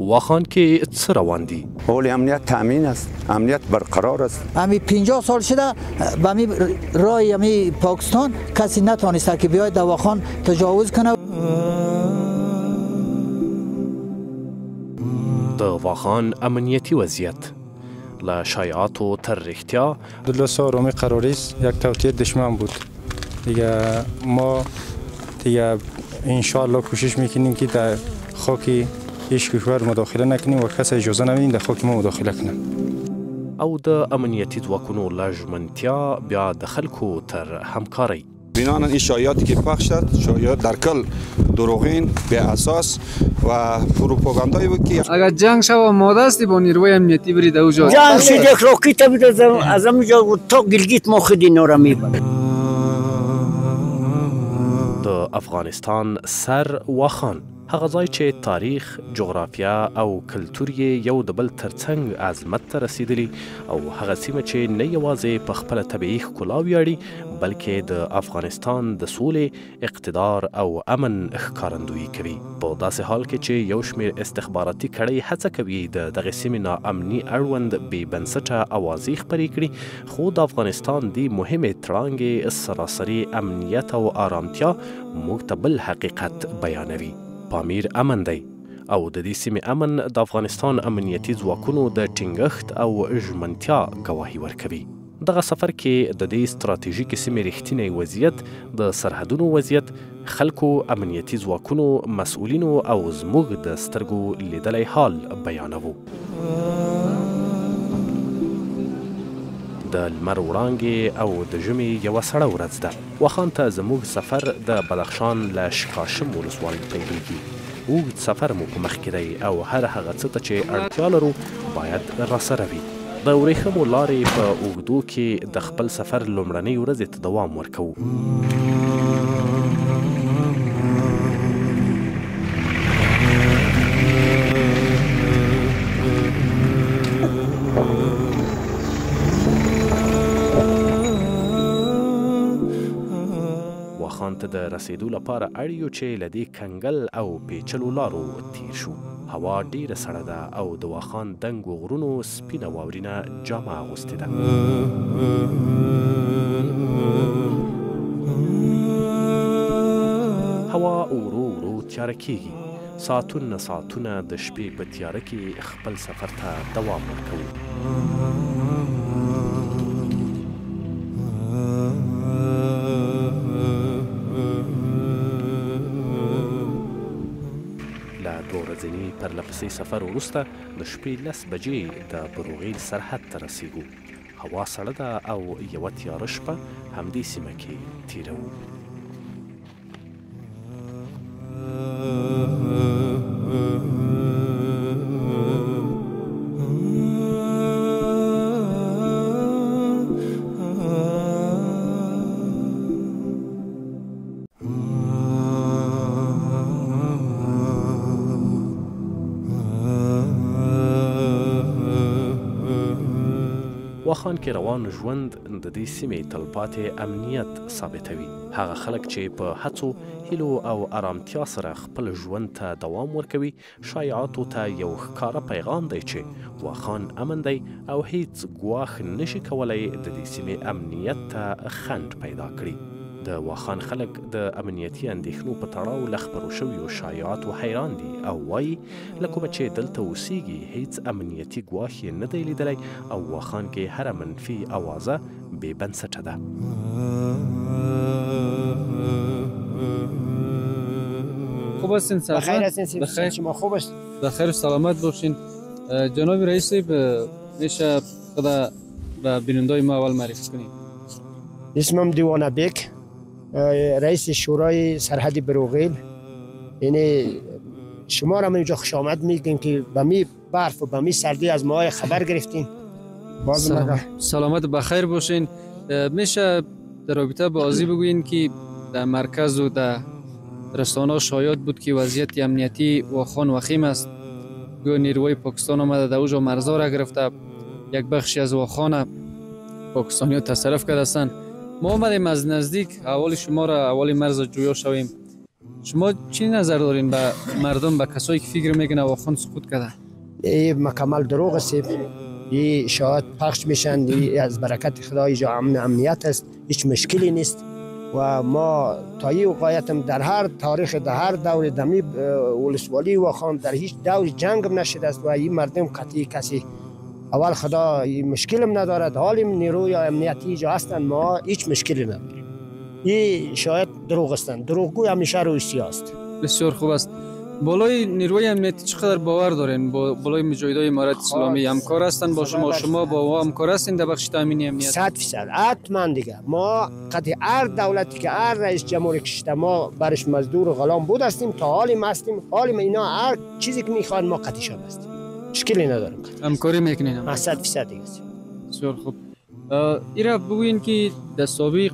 واخان کې څه روان دي؟ حول امنیت تامین است، امنیت برقرار است. امی 50 سال شده به می رای امی پاکستان کسی نتونسته که بیاید در واخان تجاوز کنه. د واخان امنیتی وضعیت له شایعاتو تر رښتیا 12 قراری است یک توطئه دشمن بود دیگه. ما دیگه انشالله کوشش میکنیم که در خاک هیچ کشور مداخله نکنیم و کسی اجازه نمیدیم در خاک ما مداخله کنه. او د امنیتی ځواکونو له ژمنتیا بیا د خلکو تر همکاری. بناهن این شایعاتی که پخش شد شایعات در کل دروغین به اساس و پروپاگاندایی بود که اگر جنگ شو ماده است با نیروی امنیتی برید اوجا جنگ شد یک راکت بود از همونجا تا گلگیت ما خود اینا را میبرد. د افغانستان سر واخان هغه ځای چې تاریخ، جغرافیا او کلتور یې یو د بل ترڅنګ عظمت ته رسیدلی او هغه سیمه چې نه یوازې په خپله طبیعي ښکلا ویاړي بلکې د افغانستان د سولې، اقتدار او امن ښکارندویي کوي. په داسې حال کې چې یو شمېر استخباراتي کړۍ هڅه کوي د دغې سیمې ناامني اړوند بې بنسټه اوازې خپرې کړي، خو د افغانستان دې مهمې تړانګې سراسري امنیت او آرامتیا موږ ته بل حقیقت بیانوي. پامیر امن دی او د دې سیمې امن د افغانستان امنیتي ځواکونو د ټینګښت او ژمنتیا ګواهي ورکوي. دغه سفر کې د دې ستراتیژیکې سیمې رښتینی وضعیت، د سرحدونو وضعیت، خلکو، امنیتي ځواکونو، مسؤلینو او زموږ د سترګو لیدلی حال بیانوو. د لمر وړانګې او د ژمي یوه سړه ورځ ده. واخان ته زموږ سفر د بدخشان له شکاشم ولسوالۍ پیلېږي. اوږد سفر مو په مخ کې دی او هر هغه څه ته چې اړتیا لرو باید راسره وي. د ورېښمو لارې په اوږدو کې د خپل سفر لومړنۍ ورځې ته دوام ورکوو. واخان ته د رسیدو لپاره اړ یو چې له دې کنګل او پیچلو لارو تیر شو. هوا ډیره سړه ده او د واخان دنګو غرونو سپینه واورینه جامه اغوستې ده. هوا ورو ورو تیاره کیږي. ساعتونه ساعتونه د شپې په تیاره کې خپل سفر ته دوام ورکوو. ورځني پرلپسې سفر وروسته د شپې 10 بجې د بروغیل سرحد ته رسیږو. هوا سړه ده او یوه تیاره شپه همدې سیمه کې تیروو. واخان کې روان ژوند د دې سیمې تلپاتې امنیت ثابتوي. هغه خلک چې په هڅو، هیلو او آرامتیا سره خپل ژوند ته دوام ورکوي، شایعاتو ته یو ښکاره پیغام دی چې واخان امن دی او هیڅ ګواښ نشي کولی د دې سیمې امنیت ته خنډ پیدا کړي. د واخان خلک د امنیتي اندېښنو په تړاو له خپرو شویو شایعاتو حیران دي او وایي له کومه چې دلته اوسیږي هیڅ امنیتي ګواښ یې نه دی لیدلی او واخان کې هره منفي اوازه بې بنسټه ده. خوب هستین؟ بخیر هستین؟ بخیر. شما خوب است؟ بخیر و سلامت باشین. جناب رئیس میشه خدا به بینندای ما اول معرفی کنید؟ اسمم دیوانه بیک، رئیس شورای سرحد بروغیل. یعنی شما را من اینجا خوش آمد میگیم که به می برف و به می سردی از ما خبر گرفتین. سلامت بخیر باشین. میشه در رابطه با آزی بگوین که در مرکز و در رسانه شایعات بود که وضعیت امنیتی واخان وخیم است. گویا نیروی پاکستان آمده در اوجا مرزا را گرفته، یک بخشی از واخان پاکستانی تصرف کرده هستند. ما آمدیم از نزدیک احوال شما را، احوال مرز جویا شویم. شما چی نظر دارین به مردم، به کسایی که فکر میکنه واخوان سقوط کرده؟ این مکمل دروغ است. این شاید پخش میشن. این از برکت خدا اینجا امنیت است، هیچ مشکلی نیست. و ما تا این وقایتم در هر تاریخ، در هر دور دمی ولسوالی واخان در هیچ دور جنگ نشده است و این مردم قطعی کسی اول خدا مشکلم ندارد. حال نیروی امنیتی اینجا هستند، ما هیچ مشکلی نداریم. این شاید دروغ هستند. دروغگو همیشه روی سیاست. بسیار خوب است. بالای نیروی امنیتی چقدر باور دارین؟ بالای مجاهدای امارت اسلامی همکار هستن با شما؟ شما با او همکار هستین در بخش تامین امنیت؟ 100% حتما دیگه. ما قطعی هر دولتی که هر رئیس جمهوری کشیده ما برش مزدور و غلام بود هستیم، تا حالیم هستیم. حالیم اینا هر چیزی که میخوان ما قطعی شده هستیم، مشکلی نداریم. همکاری میکنین؟ 100% دیگه. بسیار خوب. ایرا بگوین که در سابق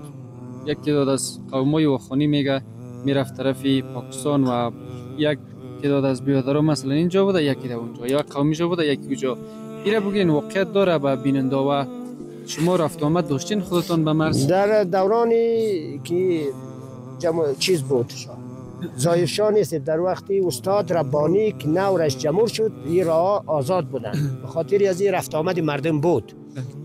یک تعداد از قومای واخانی میگه میرفت طرف پاکستان و یک تعداد از برادران مثلا اینجا بوده، یکی در اونجا، یا قومی جا بوده، یکی اونجا. ایرا بگین واقعیت داره به بیننده و شما رفت آمد داشتین خودتان به مرز؟ در دورانی که چیز بود ظاهر شاه نیست، در وقتی استاد ربانی که نو رئیس جمهور شد این راه آزاد بودن، به خاطر از این رفت آمد مردم بود.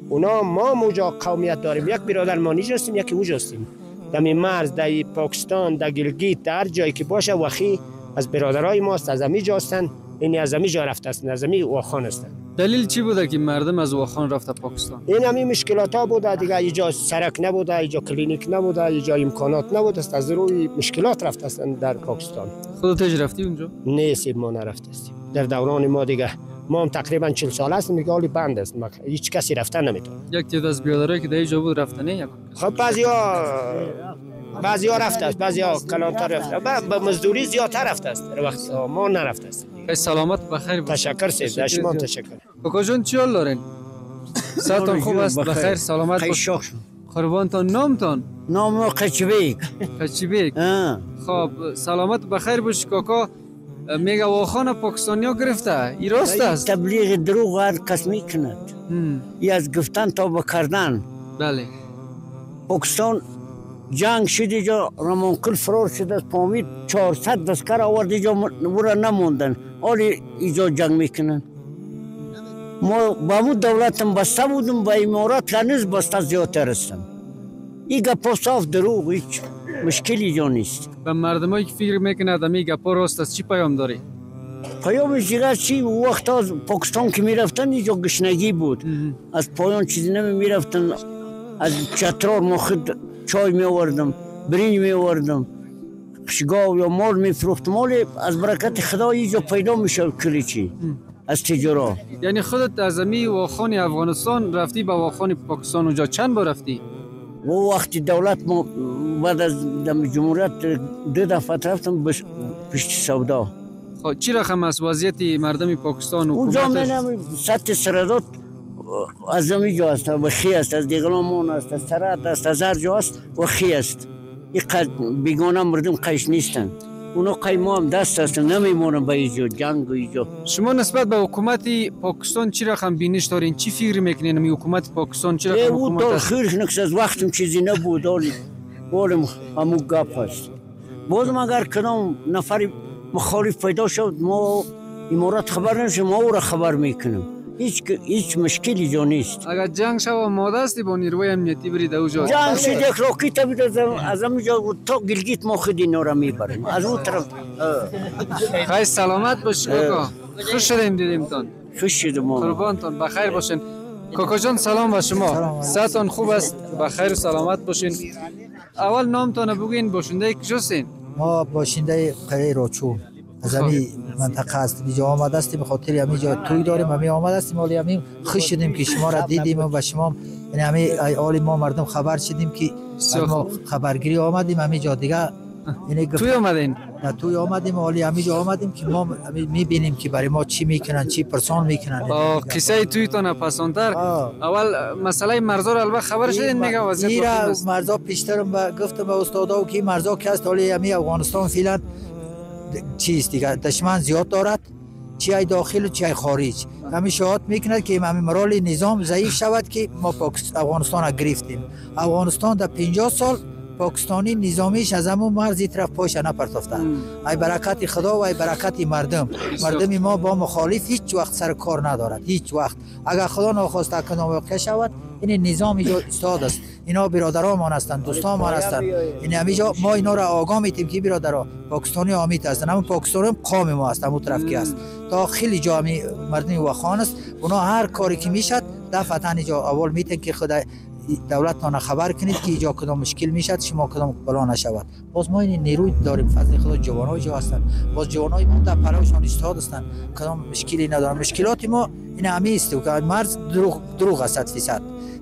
اونا ما موجا قومیت داریم، یک برادر ما نیج هستیم، یکی اوج هستیم. در مرز، در پاکستان، در گیلگیت، در هر جایی که باشه وخی از برادرای ماست، از امی جا هستن. این از امی جا رفته هستن، از امی واخان هستن. دلیل چی بوده که مردم از واخان رفته پاکستان؟ این همی مشکلات ها بوده دیگه. اینجا سرک نبوده، اینجا کلینیک نبوده، اینجا امکانات نبوده است، از روی مشکلات رفته هستن در پاکستان. خودت هیچ رفتی اونجا؟ نیست، ما نرفته هستیم. در دوران ما دیگه ما هم تقریبا 40 سال هستیم دیگه، حالی بند است، هیچ کسی رفتن نمیتونه. یک تعداد از برادرایی که در اینجا بود رفتن یک؟ خب بعضیا رفته است، بعضیا کلانتر رفته، به مزدوری زیادتر رفته است. وقت ما نرفته است. سلامت بخیر. تشکر سید، شما تشکر. کاکا جان چی حال دارین؟ صحتتان خوب است؟ بخیر سلامت باش. قربانتان. نامتان؟ نام قچبیک. قچبیک. خب سلامت بخیر باش کاکا. میگه واخان پاکستانیا گرفته، این راست است؟ تبلیغ دروغ هر کس میکند. ای از گفتن تا بکردن. بله. پاکستان جنگ شد اینجا، رامانکل فرار شد از پامید، 400 دستکر آورد اینجا ورا نموندن، حالی اینجا جنگ میکنن. ما با مو دولتم بسته بودم، با امارات هنوز بسته زیادتر هستم. این گپا صاف دروغ، هیچ مشکلی اینجا نیست. به مردمایی که فکر میکنند این گپا راست است چی پیام داری؟ پیامش دیگه چی؟ وقت از پاکستان که میرفتن اینجا گشنگی بود، از پایان چیزی نمیرفتن. از چترار ما خود چای می آوردم، برنج می آوردم، شگاو یا مال می فروختم. مال از برکت خدا اینجا پیدا میشه کلیچی از تجارت. یعنی خودت از امی واخان افغانستان رفتی به واخان پاکستان، اونجا چند بار رفتی؟ و وقتی دولت ما بعد از جمهوریت 2 دفعه رفتم پشت سودا. خب چی رقم است وضعیت مردم پاکستان و اونجا حکومتش؟ منم سطح سرادات از امیجا است و خی است، از دیگلامون است، از سرات است، از هر جا است و خی است. این بیگانه مردم قیش نیستن، اونا قیما هم دست هستن، نمیمونن به اینجا جنگ و اینجا. شما نسبت به حکومت پاکستان چی رقم بینش دارین؟ چی فکر میکنین می حکومت پاکستان چی رقم حکومت است؟ خیرش نکس از وقتم چیزی نبود، حالی همو گپ است. بازم اگر کدام نفر مخالف پیدا شد ما امارات خبر نمیشه، ما او را خبر میکنیم. هیچ مشکلی جا نیست. اگر جنگ شد ماده استی با نیروی امنیتی برید اوجا جنگ شد یک راکیت بید از همینجا تا گیلگیت ما خود اینا را میبریم از اون طرف. خیلی سلامت باش کاکا، خوش شدیم دیدیمتان. خوش شدیم. قربانتان بخیر باشین. کاکا جان سلام به شما، صحتتان خوب است؟ بخیر و سلامت باشین. اول نامتان بگین، باشنده کجاستین؟ ما باشنده قریه راچو از همین منطقه است. اینجا آمده هستیم به خاطر همینجا توی داریم، همین آمده هستیم. حالی همین خوش شدیم که شما را دیدیم و شما یعنی همین حال ما مردم خبر شدیم که ما خبرگیری آمدیم همینجا دیگه. یعنی توی آمدین؟ نه توی آمدیم، حالی همینجا آمدیم که ما میبینیم که برای ما چی میکنن، چی پرسان میکنن. قصه تویتان پسانتر اول مسئله مرزا رو البته خبر شدین میگه وضعیت است. مرزا پیشترم گفتم به استادا که مرزا که است، حالی همین افغانستان فعلا چیز دیگه دشمن زیاد دارد، چی ای داخل و چی ای خارج. همین شاهد میکند که همین مرال نظام ضعیف شود که ما افغانستان را گرفتیم. افغانستان در 50 سال پاکستانی نظامیش از همون مرزی طرف پاش نپرتافته. ای برکت خدا و ای برکت مردم ما با مخالف هیچ وقت سر کار ندارد، هیچ وقت. اگر خدا ناخواسته که واقع شود این نظام اینجا استاد است، اینا برادران هستند، دوستان ما هستند. این همینجا ما اینا را آگاه میتیم که برادرها پاکستانی آمیت هستند، همون پاکستانی قوم ما هستند، اون طرف کی است تا خیلی جا مردم واخوان است. اونا هر کاری که میشد دفعتا اینجا اول میتن که خدا دولت نا خبر کنید که اینجا کدام مشکل میشد، شما کدام بلا نشود. باز ما این نیروی داریم، فضل خدا جوانای جا هستند، باز جوانای ما در پلوشان ایستاد هستند، کدام مشکلی ندارن. مشکلات ما این همه است که مرز دروغ است 100%.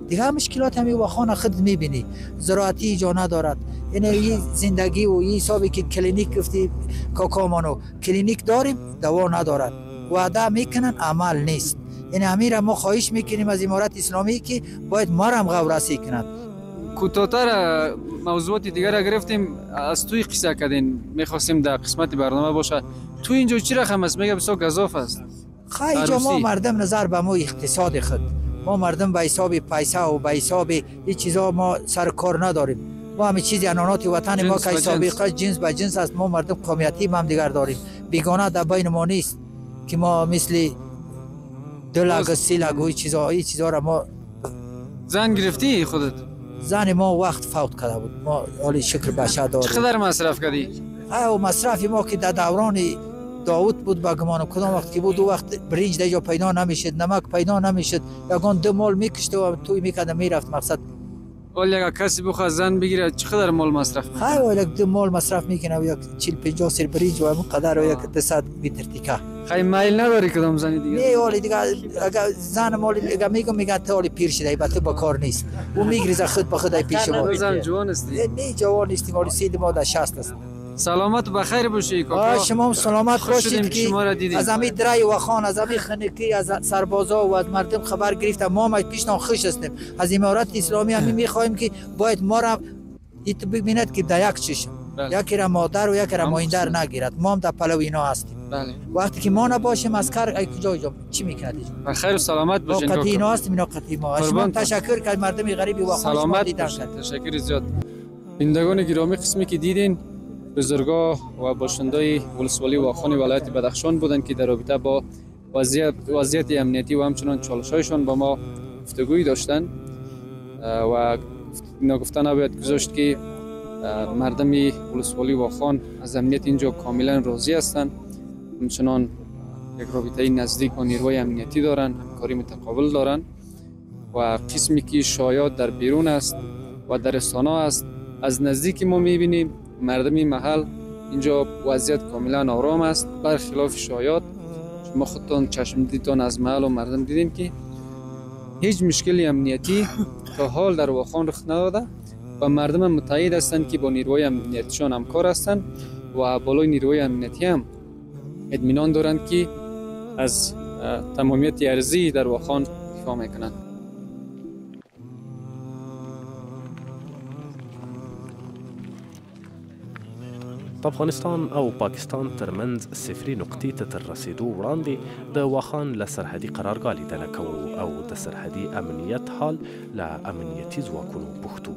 دیگه مشکلات همی واخوان خود میبینی، زراعتی اینجا ندارد. این زندگی و این حسابی که کلینیک گفتی کاکامانو کلینیک داریم دوا ندارد، وعده میکنن عمل نیست. این امیر ما خواهش میکنیم از امارت اسلامی که باید ما را هم غورسی کنند. کوتاه‌تر موضوعات دیگر را گرفتیم، از توی قصه کردین، میخواستیم در قسمت برنامه باشه. تو اینجا چی رقم است؟ میگه بسیار گزاف است. خیلی اینجا ما مردم نظر به ما اقتصاد خود، ما مردم به حساب پیسه و به حساب این چیزا ما سر کار نداریم. ما همه چیز انانات وطن ما که حسابی جنس به جنس است. ما مردم قومیتی هم دیگر داریم، بیگانه در بین ما نیست که ما مثل 2 لگ 3 لگ این چیزا را ما. زن گرفتی خودت؟ زن ما وقت فوت کرده بود، ما حالی شکر بشه داریم. چقدر مصرف کردی؟ او مصرف ما که در دوران داوود بود با گمان کدام وقت که بود، دو وقت برنج دیجا پیدا نمیشد، نمک پیدا نمیشد، یگان 2 مال میکشته و توی میکرد میرفت مقصد. ولی اگه کسی بخواد زن بگیره چقدر مال مصرف میکنه؟ خیلی 2 مال مصرف میکنه و یک 40-50 سر برنج و همون قدر و یک 200 متر تیکه. خیلی میل نداری کدام زنی دیگه؟ نه ولی دیگه اگه زن مال میگه تو حالی پیر شده البته با کار نیست، او میگریزه خود به خود پیش ما. زن جوان هستی؟ نه جوان نیستیم، ولی سید ما در 60 است. سلامت و بخیر باشی کاکا. شما سلامت باشید که از همین درای واخوان، از همین خنکی، از سربازا و از مردم خبر گرفتم. ما پیشنهاد خوش هستیم از امارت اسلامی، همین میخوایم که باید ما را ایت ببیند که در یک چشم، یکی را مادر و یکی را مایندر نگیرد. ما هم در پلو اینا هستیم. بله. وقتی که ما نباشیم اسکر ای کجا چی میکند؟ بخیر و سلامت باشین کاکا. اینا هستیم، اینا قطعی ما. شما تشکر که مردم غریبی واخوان شما دیدن. تشکر زیاد. بینندگان گرامی، قسمی که دیدین بزرگا و باشندای ولسوالی واخان ولایت بدخشان بودند که در رابطه با وضعیت امنیتی و همچنان چالش‌هایشان با ما گفتگویی داشتند و اینا گفتن نباید گذاشت که مردم ولسوالی واخان از امنیت اینجا کاملا راضی هستند، همچنان یک رابطه نزدیک با نیروی امنیتی دارند، همکاری متقابل دارند و قسمی که شایعات در بیرون است و در رسانه است از نزدیک ما می‌بینیم. مردم محل اینجا وضعیت کاملا آرام است، برخلاف شایعات. شما خودتان چشم دیدتان از محل و مردم دیدین که هیچ مشکلی امنیتی تا حال در واخان رخ نداده و مردم متعهد هستند که با نیروی امنیتیشان همکار هستند و بالای نیروی امنیتی هم اطمینان دارند که از تمامیت ارضی در واخان دفاع میکنند. د افغانستان او پاکستان ترمنځ صفري نقطې ته تر رسیدو وړاندې د واخان له سرحدي قرارګاه لیدنه کوو او د سرحدي امنیت حال له امنیتي ځواکونو پوښتو.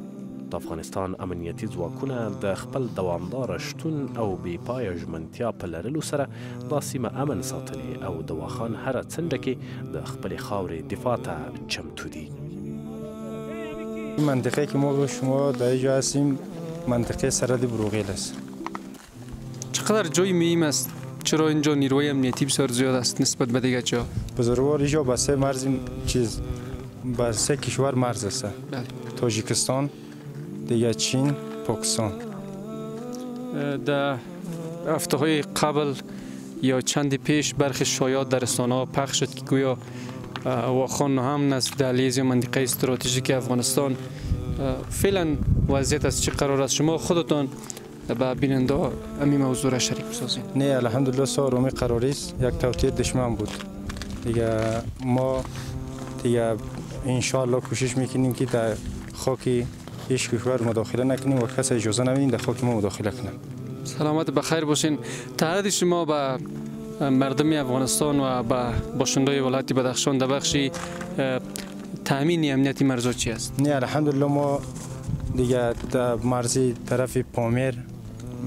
د افغانستان امنیتي ځواکونه د خپل دوامداره شتون او بې پایه ژمنتیا په لرلو سره دا سیمه امن ساتلې او د واخان هره څنډه کې د خپلې خاورې دفاع ته چمتو دي. این منطقه که ما شما در اینجا هستیم منطقه سرحد بروغیل است. چقدر جای مهم است؟ چرا اینجا نیروی امنیتی بسیار زیاد است نسبت به دیگر جا؟ بزرگوار اینجا با 3 مرز با 3 کشور مرز است. بله. تاجیکستان، دیگه چین، پاکستان. در هفته‌های قبل یا چند پیش برخی شایعات در رسانه‌ها پخش شد که گویا واخان هم نزد دهلیز یا منطقه استراتژیک افغانستان. فعلا وضعیت از چه قرار است؟ شما خودتان با بیننده همین موضوع را شریک بسازید. نه الحمدلله سارومی قراری است، یک توطئه دشمن بود دیگه. ما دیگه انشالله کوشش میکنیم که در خاک هیچ کشور مداخله نکنیم و کسی اجازه نمیدیم در خاک ما مداخله کنیم. سلامت بخیر باشین. تعهد شما با مردم افغانستان و با باشندگان ولایت بدخشان در بخش تامین امنیتی مرزها چی است؟ نه الحمدلله ما دیگه در مرزی طرف پامیر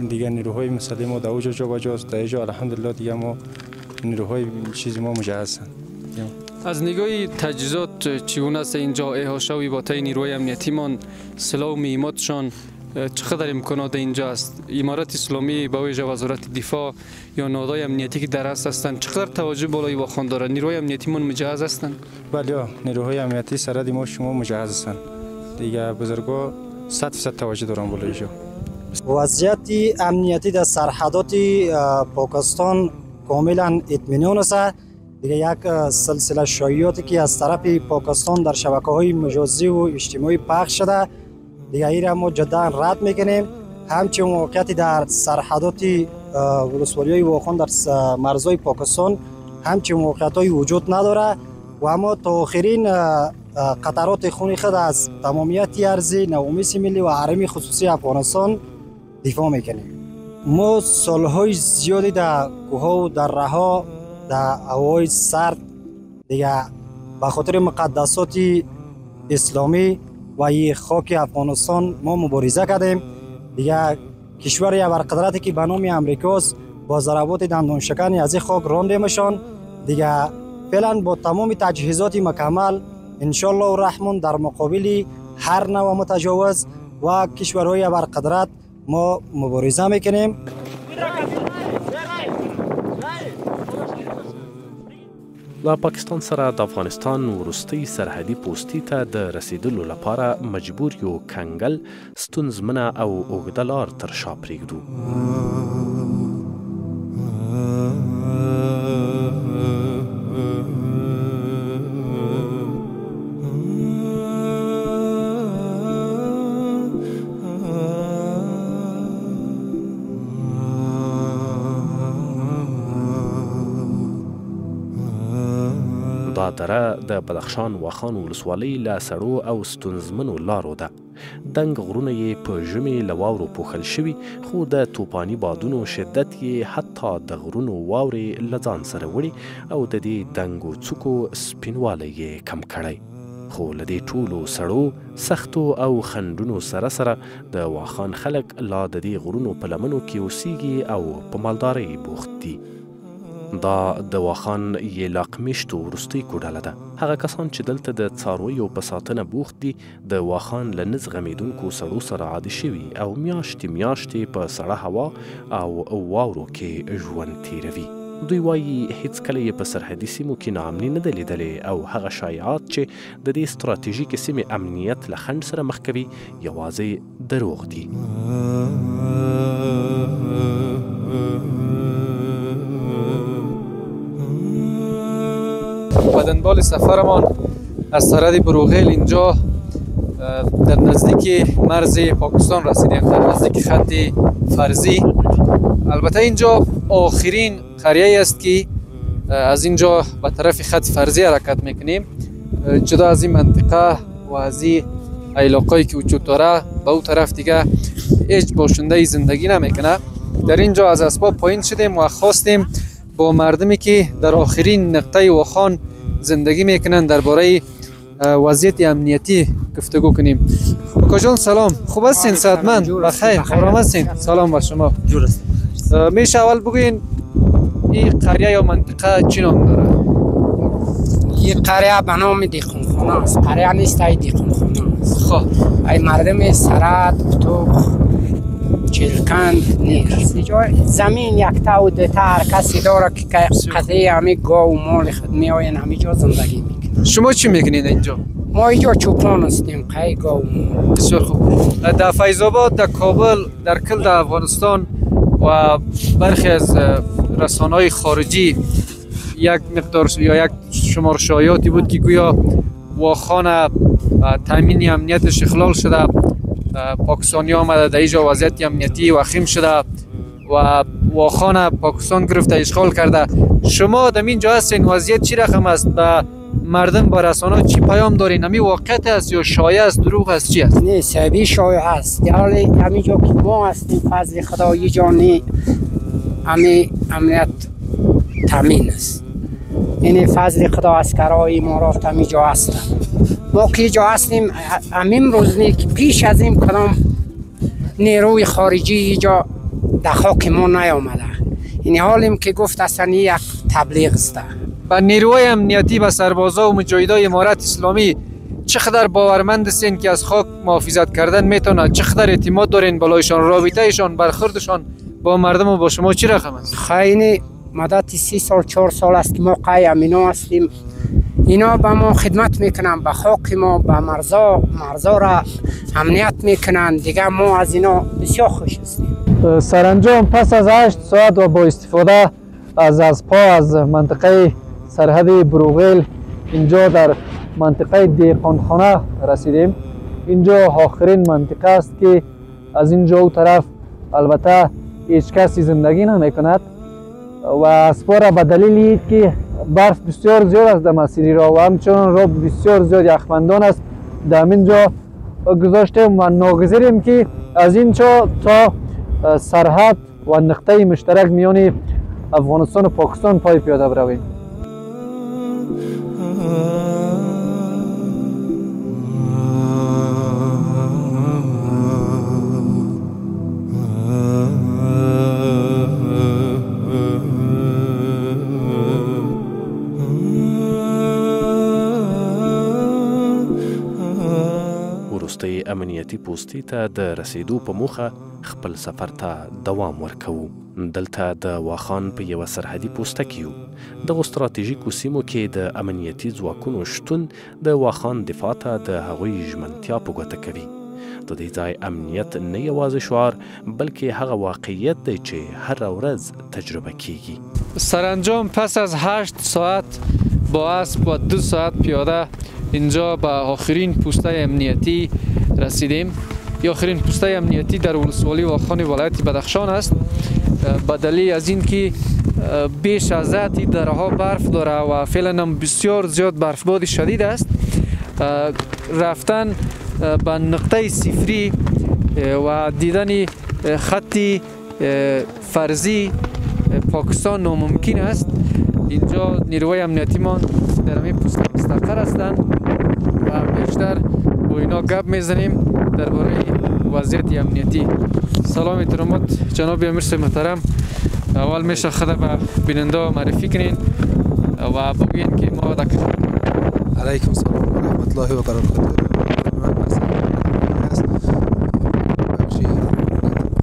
دیگه نیروهای مسلح ما در اوجا جا بجاست. در اینجا الحمدلله دیگه ما نیروهای چیزی ما مجهز هستند. از نگاه تجهیزات چگونه است اینجا احاطه و احاطه نیروهای امنیتیمان سلاح و مهماتشان چقدر امکانات اینجا است؟ امارت اسلامی به ویژه وزارت دفاع یا نهادهای امنیتی که در است هستند چقدر توجه بالای واخوان دارند؟ نیروهای امنیتیمان مجهز هستند؟ بله نیروهای امنیتی سرحدی ما شما مجهز هستند. دیگه بزرگا 100% توجه دارن بالای اینجا. وضعیت امنیتی در سرحدات پاکستان کاملا اطمینان است. دیگه یک سلسله شایعاتی که از طرف پاکستان در شبکه‌های مجازی و اجتماعی پخش شده دیگه این را ما جدا رد میکنیم. همچنین موقعیتی در سرحدات ولسوالی‌های واخوان در مرزهای پاکستان همچنین موقعیت‌های وجود نداره و اما تا آخرین قطرات خون خود از تمامیت ارضی نومیس ملی و حرم خصوصی افغانستان دفاع میکنیم. ما سالهای زیادی در کوه‌ها و دره‌ها در هوای سرد دیگه به خاطر مقدسات اسلامی و این خاک افغانستان ما مبارزه کردیم. دیگه کشور ابرقدرتی که به نام امریکاست با ضربات دندانشکنی از این خاک راندیمشان. دیگه فعلا با تمام تجهیزات مکمل انشالله الرحمن در مقابل هر نوع متجاوز و کشورهای ابرقدرت ما مبارزه میکنیم. له پاکستان سره د افغانستان وروستۍ سرحدي پوستې ته د رسیدلو لپاره مجبور یو کنګل ستونزمنه او اوږده لار تر شا پرېږدو. دا دره د بدخشان واخان ولسوالۍ له سړو او ستونزمنو لارو ده. دنګ غرونه یې په ژمي له واورو پوښل شوي خو د توپاني بادونو شدت یې حتی د غرونو واورې له ځان سره وړي او د دې دنګو څوکو سپینوالی یې کم کړی. خو له دې ټولو سړو سختو او خنډونو سره سره د واخان خلک لا د دې غرونو په لمنو کې اوسیږي او په مالدارۍ بوخت دي. دا د واخان یلاق میشتو وروستۍ کوډله ده. هغه کسان چې دلته د څارویو په ساتنه بوخت دي د واخان له نه زغمېدونکو سړو سره عادي شوي او میاشتې میاشتې په سړه هوا او واورو کې ژوند تیروي. دوی وایي هیڅکله یې په سرحدي سیمو کې ناامني نه ده لیدلې او هغه شایعات چې د دې ستراتیژیکې سیمې امنیت له خنډ سره مخ کوي یوازې دروغ دي. و دنبال سفرمان از سرحد بروغیل اینجا در نزدیک مرز پاکستان رسیدیم، در نزدیک خط فرضی. البته اینجا آخرین قریه است که از اینجا به طرف خط فرضی حرکت میکنیم. جدا از این منطقه و از این علاقه‌ای که وجود داره به اون طرف دیگه هیچ باشنده زندگی نمیکنه. در اینجا از اسباب پایین شدیم و خواستیم با مردمی که در آخرین نقطه واخان زندگی میکنن درباره وضعیت امنیتی گفتگو کنیم. کاکا جان سلام، خوب هستین؟ صحتمند؟ بخیر؟ آرام هستین؟ سلام بر شما. میشه اول بگوین این قریه یا منطقه چی نام داره؟ این قریه به نام دیقونخانه است. قریه نیست، ای دیقونخانه است. خب ای مردم سرد، پتوق، چلکند نیست. اینجا زمین یک تا و دو تا هر کسی داره که قضیه همه گاو و مال خود می آین همینجا زندگی میکنن. شما چی میکنید اینجا؟ ما اینجا چوپان هستیم، قای گاو و مال. بسیار خوب. در فیض آباد، در کابل، در کل در افغانستان و برخی از رسانه‌های خارجی یک مقدار یا یک شمار شایعاتی بود که گویا واخان تامین امنیتش اخلال شده، پاکستانی آمده در اینجا وضعیت امنیتی وخیم شده و واخان پاکستان گرفته اشغال کرده. شما در اینجا هستین، وضعیت چی رقم است؟ به مردم با رسانه چی پیام دارین؟ همی واقعیت است یا شایعه است، دروغ است، چی است؟ نه سبی شایعه است. حالی همینجا که ما هستیم فضل خدا یه جانی همی امنیت تامین است. این فضل خدا اسکرهای امارات همینجا هستن. ما که اینجا هستیم همین روز نی که پیش از این کدام نیروی خارجی اینجا در خاک ما نیامده. این حالیم که گفت اصلا یک تبلیغ است. و نیروهای امنیتی و سربازا و مجاهدای امارت اسلامی چقدر باورمند هستین که از خاک محافظت کردن میتونه؟ چقدر اعتماد دارین بالایشان؟ رابطهشان برخوردشان با مردم و با شما چی رقم است؟ خیلی مدت 3 سال 4 سال است که ما قای امینا هستیم. اینا با ما خدمت میکنن، به خاک ما، به مرزا را امنیت میکنن. دیگه ما از اینا بسیار خوش هستیم. سرانجام پس از 8 ساعت و با استفاده از پا از منطقه سرحدی بروغیل اینجا در منطقه دیقانخانه رسیدیم. اینجا آخرین منطقه است که از اینجا او طرف البته هیچ کسی زندگی نمیکند و اسپار به دلیل که برف بسیار زیاد است در مسیر راه و همچنان راه بسیار زیاد یخبندان است در اینجا گذاشتیم و ناگزیریم که از اینجا تا سرحد و نقطه مشترک میان افغانستان و پاکستان پای پیاده برویم. وروستۍ امنیتي پوستې ته د رسیدو په موخه خپل سفر ته دوام ورکوو. دلته د واخان په یوه سرحدي پوسته کې یو. دغو ستراتیژیکو سیمو کې د امنیتي ځواکونو شتون د واخان دفاع ته د هغوی ژمنتیا په ګوته کوي. د دې ځای امنیت نه یوازې شعار بلکې هغه واقعیت دی چې هره ورځ تجربه کیږي. سرانجام پس از 8 ساعت با اسب و 2 ساعت پیاده اینجا به آخرین پوسته امنیتی رسیدیم. آخرین پوسته امنیتی در ولسوالی واخان ولایت بدخشان است. به دلیل از اینکه بیش از حد درها برف داره و فعلا هم بسیار زیاد برفباری شدید است، رفتن به نقطه صفری و دیدن خطی فرضی پاکستان ناممکن است. اینجا نیروهای امنیتی ما در همین پوسته مستقر هستند و بیشتر با اینا گپ میزنیم درباره وضعیت امنیتی. سلام احترامات جناب امیر محترم، اول میشه خود به بیننده معرفی کنین و بگوین که ما در کجا. علیکم السلام و رحمت الله و برکاته. من هست بخشی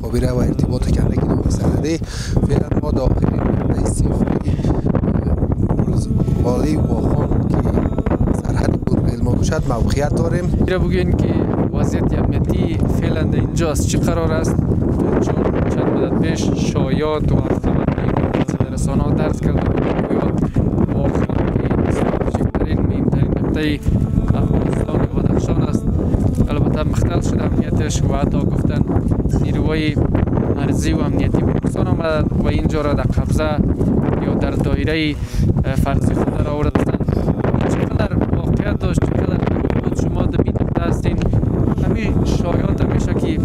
مخابره و ارتباط کندگی نام سرحدی. فعلا ما داخلین نقطه صفری ولسوالی واخان که سرحد بروغیل ما باشد موقعیت داریم. بگوین که وضعیت امنیتی فعلا در اینجاست چه قرار است؟ چون چند مدت پیش شایعات و در رسانه‌ها درز کرده بود واخان که استراتژیک‌ترین مهمترین نقطه افغانستان و بدخشان است. البته مختل شده امنیتش و حتی گفتن نیروهای مرزی و امنیتی پاکستان آمده و اینجا را در قبضه یا در دایره فرضی خود را آوردند. چقدر واقعیت داشت؟ چقدر خود شما در این نقطه هستین؟ همین شایعات میشه که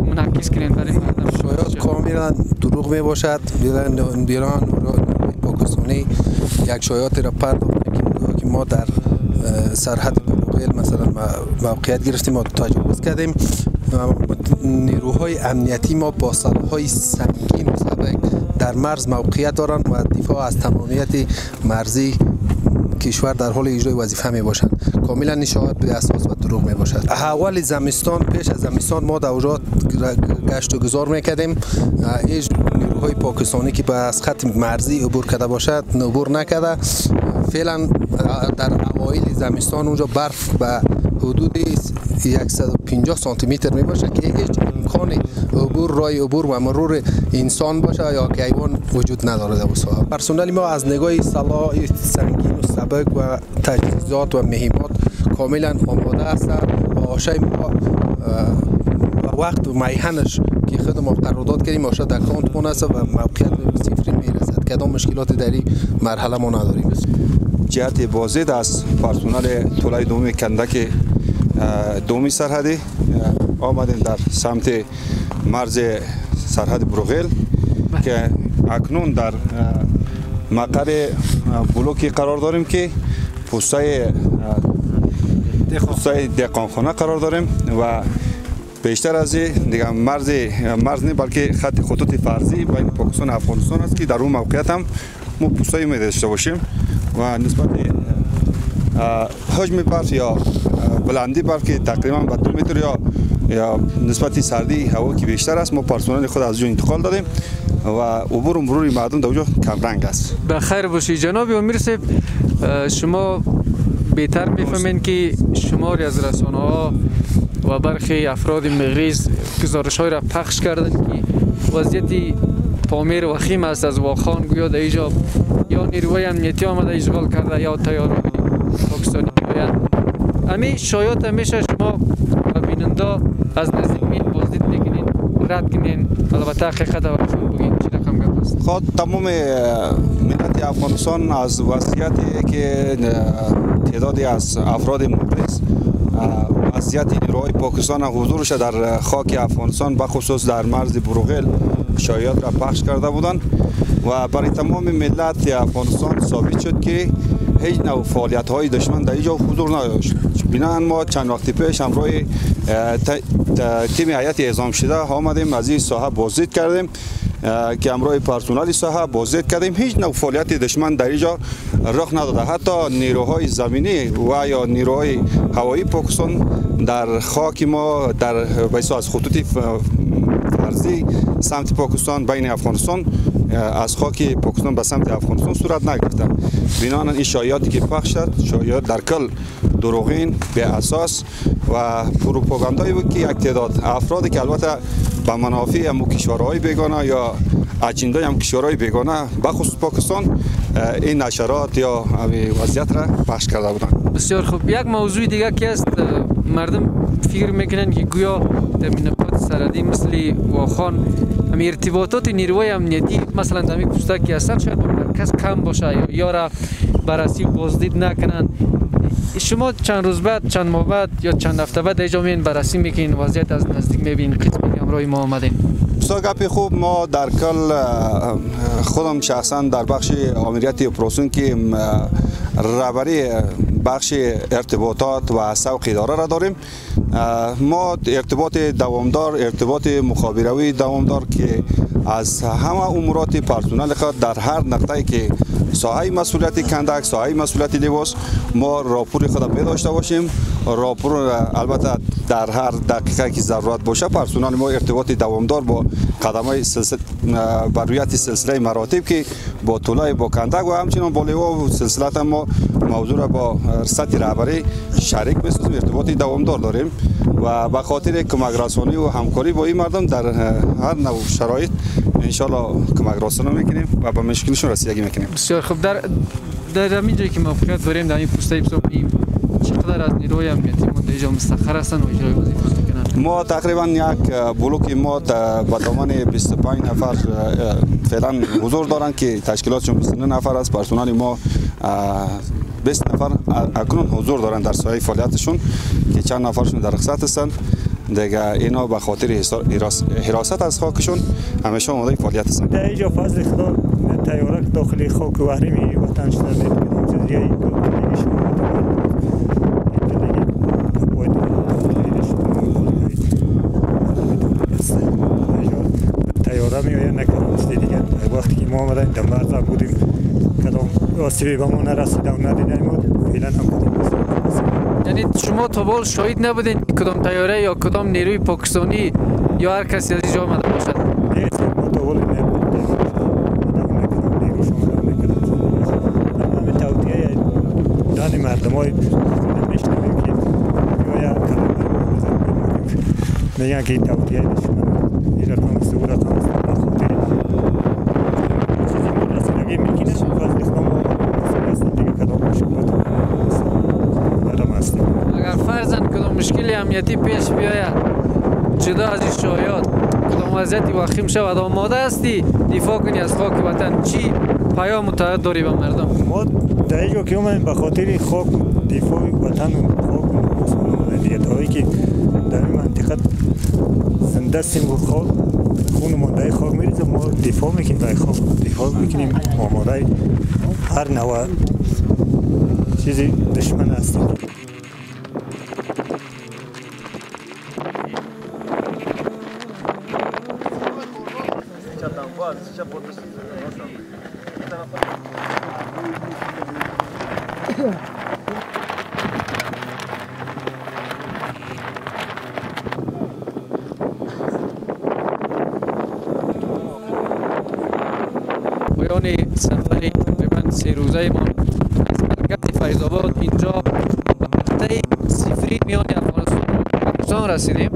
منعکس کنین برای مردم؟ شایعات کاملا دروغ می باشد. بیران پاکستانی یک شایعات را پرداخت که ما در سرحد بروغیل مثلا موقعیت گرفتیم و تجاوز کردیم. نیروهای امنیتی ما با سلاح‌های سنگین و سبک در مرز موقعیت دارند و دفاع از تمامیت مرزی کشور در حال اجرای وظیفه می باشند. کاملا نشایت به اساس و دروغ می باشد. اول زمستان پیش از زمستان ما در اونجا گشت و گذار میکردیم. هیچ نیروهای پاکستانی که از خط مرزی عبور کرده باشد عبور نکرده. فعلا در اوایل زمستان اونجا برف به حدود 150 سانتی متر می باشه که هیچ امکان عبور رای عبور و مرور انسان باشه یا که حیوان وجود نداره در اونجا. پرسنل ما از نگاه سلاح سنگین و سبک و تجهیزات و مهمات کاملا آماده است و آشه ما وقت و میهنش که خود ما قرارداد کردیم آشه در کانت مون است و موقعیت به صفری میرسد. کدام مشکلات در این مرحله ما نداریم. جهت بازدید از پرسنل طولای دومی کندک دومی سرحدی آمدیم در سمت مرز سرحد بروغیل که اکنون در مقر بلوکی قرار داریم که پوسته دهقانخانه قرار داریم و بیشتر از دیگه مرز نه بلکه خط خطوط فرضی بین پاکستان و افغانستان است که در اون موقعیت هم ما پوستایی می داشته باشیم و نسبت حجم برف یا بلندی برف که تقریبا به 2 متر یا نسبت سردی هوا که بیشتر است ما پرسنل خود از اونجا انتقال دادیم و عبور و مرور مردم در اونجا کم رنگ است. بخیر باشید جناب امیر صاحب، شما بهتر میفهمین که شماری از رسانه‌ها و برخی افراد مغریض گزارش‌های را پخش کردند که وضعیت پامیر وخیم است از واخان، گویا در اینجا یا نیروهای امنیتی آمده اشغال کرده یا تیارهای پاکستانی میآیند. همین شایعات همیشه شما و بیننده از نزدیک میل بازدید میکنین، رد کنین، البته حقیقت و بگین چی رقم گپ است؟ خود تمام ملت افغانستان از وضعیتی که تعدادی از افراد مغریض وضعیت نیروهای پاکستان حضورش در خاک افغانستان بخصوص در مرز بروغیل شایعات را پخش کرده بودند و برای تمام ملت افغانستان ثابت شد که هیچ نوع فعالیت های دشمن در اینجا حضور نداشت. بنابراین ما چند وقت پیش همراه تیم هیئت اعزام شده آمدیم از این ساحه بازدید کردیم که همراه پرسنل ساحه بازدید کردیم. هیچ نوع فعالیت دشمن در اینجا رخ نداده. حتی نیروهای زمینی و یا نیروهای هوایی پاکستان در خاک ما در ویسا از خطوط فرضی سمت پاکستان بین افغانستان از خاک پاکستان به سمت افغانستان صورت نگرفته. بنابراین این شایعاتی که پخش شد شایعات در کل دروغین، به اساس و پروپاگاندایی بود که یک تعداد افرادی که البته به منافع هم کشورهای بیگانه یا اجنده هم کشورهای بیگانه بخصوص پاکستان این نشرات یا وضعیت را پخش کرده بودند. بسیار خوب. یک موضوع دیگه که است، مردم فکر میکنن که گویا در نقاط سرحدی مثل واخان همین ارتباطات نیروهای امنیتی مثلا در همین پوسته که هستن شاید به مرکز کم باشه یا را بررسی و بازدید نکنن. شما چند روز بعد، چند ماه بعد یا چند هفته بعد اینجا میین بررسی میکنین، وضعیت از نزدیک میبینین، قسمی همراه ما آمدین؟ گپ خوب. ما در کل خودم شخصا در بخش آمریت اپراسیون که رهبری بخش ارتباطات و سوق اداره را داریم، ما ارتباط دوامدار، ارتباط مخابراتی دوامدار که از همه امورات پرسنل خود در هر نقطه‌ای که ساحه مسئولیت کندک، ساحه مسئولیت لباس ما راپور خود می داشته باشیم. راپور البته در هر دقیقه که ضرورت باشه پرسنل ما ارتباط دوامدار با قدمای سلسله بر رویت سلسله مراتب که با طلای با کندک و همچنین با لوا و سلسله ما موضوع را با سطح رهبری شریک بسازیم، ارتباط دوامدار داریم و به خاطر کمک رسانی و همکاری با این مردم در هر نوع شرایط ان شاء الله کمک رسانی میکنیم و به مشکلشون رسیدگی میکنیم. بسیار خوب. در همین جایی که موقعیت داریم در این پوسته حساب کنیم چقدر از نیروهای امنیتی ما اینجا مستقر هستن و اجرای وظیفه میکنن؟ ما تقریبا یک بلوک ما به دامن 25 نفر فعلا حضور دارن که تشکیلاتشون 29 نفر است. پرسنل ما 20 نفر اکنون حضور دارن در ساحه فعالیتشون که چند نفرشون در رخصت هستن دیگه. اینا به خاطر حراست از خاکشون همیشه آماده فعالیت هستن. در اینجا فضل خدا تیاره داخل خاک وحرمی وطن شده می‌کنیم چیزی تیاره می‌آید نکردم دیگه. وقتی که ما آمدیم در مرز بودیم کدام آسیبی به ما نرسید و ندیدیم بود فعلا هم بودیم. یعنی شما تا بال شاهد نبودین کدام تیاره یا کدام نیروی پاکستانی یا هر کسی از اینجا آمده باشد؟ نیست، ما تا بال نبودیم. همه توطیه دانی مردم های میشنویم که یا کلمه میگن که این توطیه نشونم این رقم است و رقم است بخاطر چیزی ما رسیدگی میکنه وقتی خودم مسئول دیگه کدام مشکلات آدم هستیم. اگر فرضاً کدام مشکلی امنیتی پیش بیاید جدا از این شایعات کدام وضعیتی وخیم شود آماده هستی دفاع کنی از خاک وطن؟ چی پیام متعهد داری به مردم؟ ما در اینجا که اومدیم به خاطر خاک دفاع وطن و خاک و مسئولان دیگه تا که در این منطقه زنده هستیم و خاک خون مانده خاک میریزه، ما دفاع میکنیم در خاک، دفاع میکنیم، آماده هر نوع چیزی دشمن هستیم. پایان سفر تقریبا 3 روزه ما از مرکز فیض آباد اینجا به نقطه صفری میان افغانستان و پاکستان رسیدیم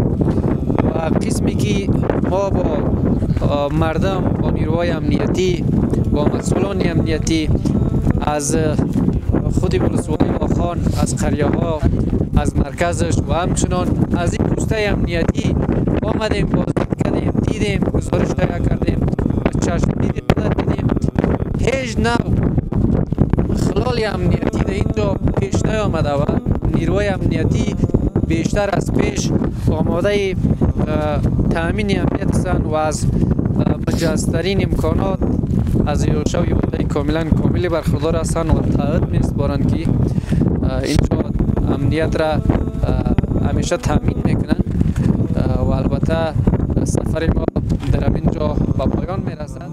و قسمی که ما با مردم، با نیروهای امنیتی، با مسئولان امنیتی از خود ولسوالی واخان، از قریه ها، از مرکزش و همچنان از این پوسته امنیتی آمدیم، بازدید کردیم، دیدیم، گزارش تهیه کردیم، چشمدید خود دیدیم. هیچ نوع خلال امنیتی در اینجا پیش نیامده و نیروهای امنیتی بیشتر از پیش آماده تامین امنیت هستند و از مجهزترین امکانات از یوشا و یوتای کاملی برخوردار هستند و تعهد می‌سپارند که اینجا امنیت را همیشه تامین میکنند و البته سفر ما در اینجا به پایان میرسد.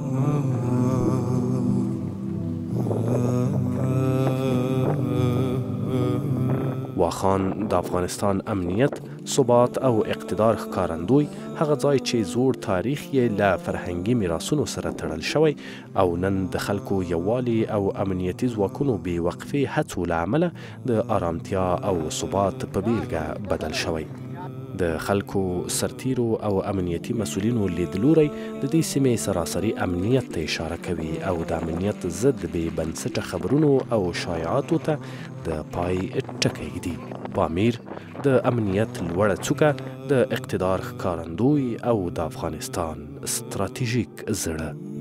واخان د افغانستان امنیت، ثبات او اقتدار ښکارندوی، هغه ځای چې زوړ تاریخ یې له فرهنګي میراثونو سره تړل شوی او نن د خلکو یووالي او امنیتي ځواکونو بې وقفې هڅو له امله د آرامتیا او ثبات په بیلګه بدل شوی. د خلکو سرتیرو او امنیتي مسؤلینو لیدلوری د دې سیمې سراسري امنیت ته اشاره کوي او د امنیت ضد بې بنسټه خبرونو او شایعاتو ته د پای ټکی ږدي. پامیر د امنیت لوړه څوکه، د اقتدار ښکارندوی او د افغانستان ستراتیژیک زړه.